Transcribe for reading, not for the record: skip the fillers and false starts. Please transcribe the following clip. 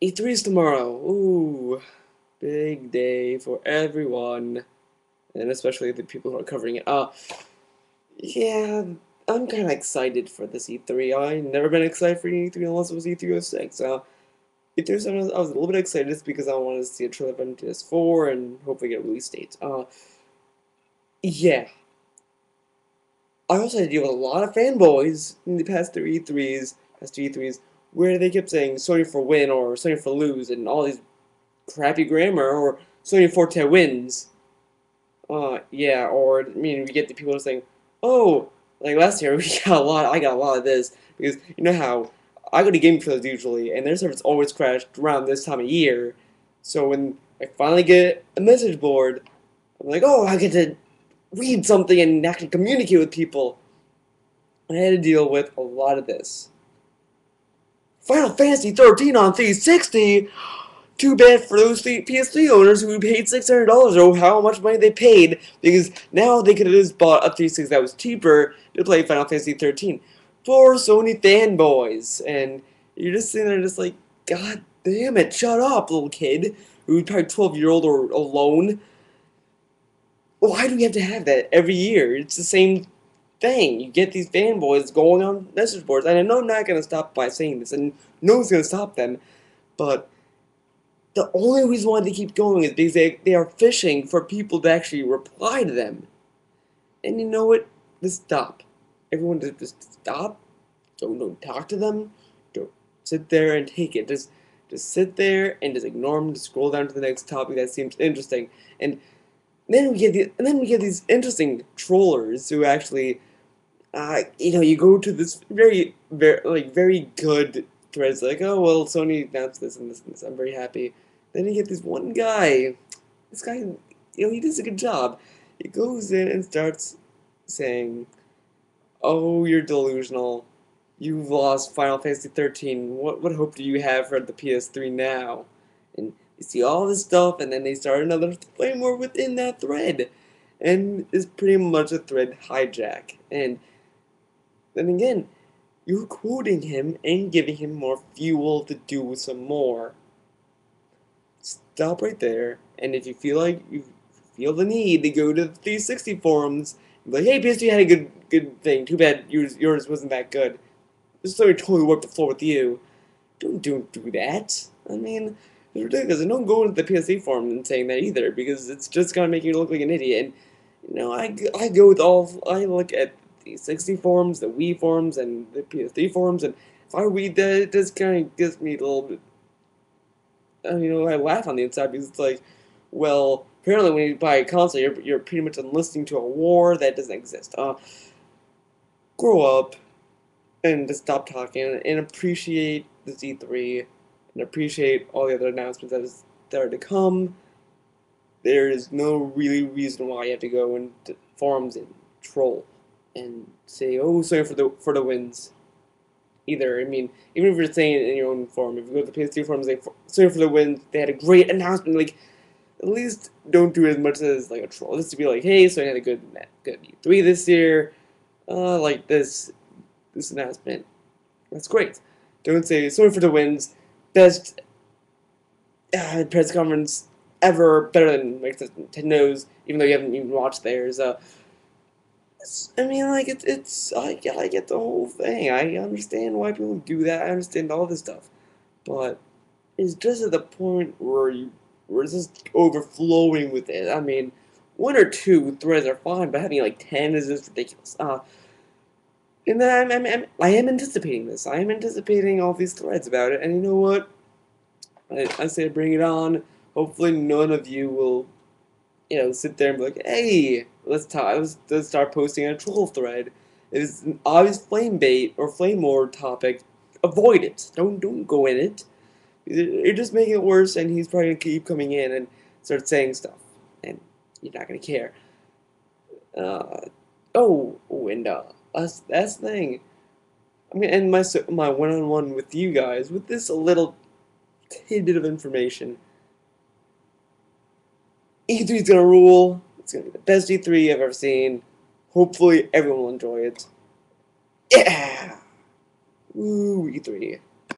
E3 is tomorrow. Ooh, big day for everyone, and especially the people who are covering it. Yeah, I'm kind of excited for this E3. I never been excited for E3 unless it was E306. E3 I was a little bit excited just because I wanted to see a trailer for PS4 and hopefully get a release date. Yeah. I also had to deal with a lot of fanboys in the past two E3s, where they kept saying Sony for win or Sony for lose and all these crappy grammar or Sony Forte wins. Yeah, or I mean, we get the people saying, "Oh, like last year we got a lot. I got a lot of this because you know how I go to gaming shows usually, and their servers always crashed around this time of year. So when I finally get a message board, I'm like, oh, I get to read something and actually communicate with people. And I had to deal with a lot of this. Final Fantasy 13 on 360. Too bad for those PS3 owners who paid $600 or how much money they paid because now they could have just bought a 360 that was cheaper to play Final Fantasy 13 for Sony fanboys. And you're just sitting there just like, God damn it, shut up, little kid who's probably 12-year-old or alone. Why do we have to have that every year? It's the same thing. You get these fanboys going on message boards, and I know I'm not going to stop by saying this, and no one's going to stop them, but the only reason why they keep going is because they are fishing for people to actually reply to them. And you know what? Just stop. Everyone just stop. Don't talk to them. Don't sit there and take it. Just sit there and just ignore them. Just scroll down to the next topic that seems interesting. And then we get these interesting trollers who actually you go to this very good threads like, oh well, Sony announced this and this and this. I'm very happy. Then you get this one guy. This guy, he does a good job. He goes in and starts saying, "Oh, you're delusional. You've lost Final Fantasy 13. What hope do you have for the PS3 now?" And you see all this stuff, and then they start another flame war within that thread, and it's pretty much a thread hijack. And then again, you're quoting him and giving him more fuel to do some more. Stop right there, and if you feel like you feel the need to go to the 360 forums, and be like, hey, PSG had a good thing. Too bad yours wasn't that good. This story totally wiped the floor with you. Don't do that. I mean, it's ridiculous. And don't go into the PSG forum and saying that either, because it's just gonna make you look like an idiot. And I go with all. I look at the 60 forums, the Wii forums, and the PS3 forums, and if I read that, it just kind of gives me a little bit. I laugh on the inside because it's like, well, apparently when you buy a console, you're pretty much enlisting to a war that doesn't exist. Grow up and just stop talking and appreciate the Z3 and appreciate all the other announcements that are to come. There is no really reason why you have to go into forums and troll and say, "Oh, sorry for the wins." Either I mean, even if you're saying it in your own forum, if you go to the PS2 forums, they sorry for the wins. They had a great announcement. Like, at least don't do it as much as like a troll. Just to be like, "Hey, so I had a good E3 this year. Like this announcement. That's great." Don't say sorry for the wins. Best press conference ever, better than like Nintendo's, even though you haven't even watched theirs. I mean, like I get the whole thing. I understand why people do that. I understand all this stuff, but it's just at the point where it's just overflowing with it. I mean, one or two threads are fine, but having like 10 is just ridiculous. And then I am anticipating this. I am anticipating all these threads about it, and you know what? I say bring it on. Hopefully, none of you will, sit there and be like, "Hey, let's talk. Let's start posting a troll thread. It is an obvious flame bait or flame war topic. Avoid it. Don't go in it. You're just making it worse." And he's probably gonna keep coming in and start saying stuff, and you're not gonna care. Uh, and that's the thing. I'm gonna end my one-on-one with you guys with this a little tidbit of information. E3 is gonna rule. It's gonna be the best E3 I've ever seen. Hopefully, everyone will enjoy it. Yeah! Woo, E3.